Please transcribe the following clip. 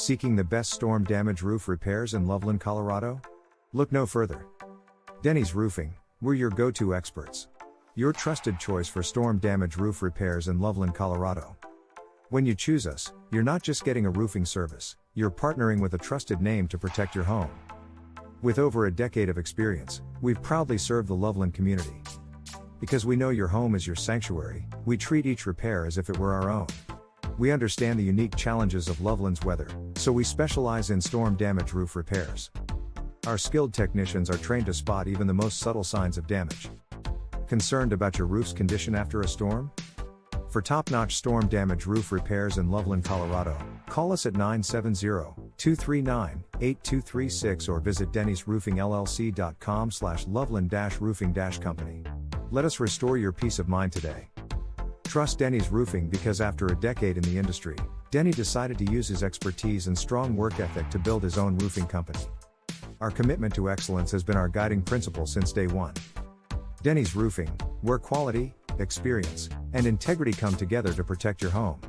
Seeking the best storm damage roof repairs in Loveland, Colorado? Look no further. Denny's Roofing, we're your go-to experts. Your trusted choice for storm damage roof repairs in Loveland, Colorado. When you choose us, you're not just getting a roofing service, you're partnering with a trusted name to protect your home. With over a decade of experience, we've proudly served the Loveland community. Because we know your home is your sanctuary, we treat each repair as if it were our own. We understand the unique challenges of Loveland's weather, so we specialize in storm damage roof repairs. Our skilled technicians are trained to spot even the most subtle signs of damage. Concerned about your roof's condition after a storm? For top-notch storm damage roof repairs in Loveland, Colorado, call us at 970-239-8236 or visit dennysroofingllc.com/loveland-roofing-company. Let us restore your peace of mind today. Trust Denny's Roofing because after a decade in the industry, Denny decided to use his expertise and strong work ethic to build his own roofing company. Our commitment to excellence has been our guiding principle since day one. Denny's Roofing, where quality, experience, and integrity come together to protect your home.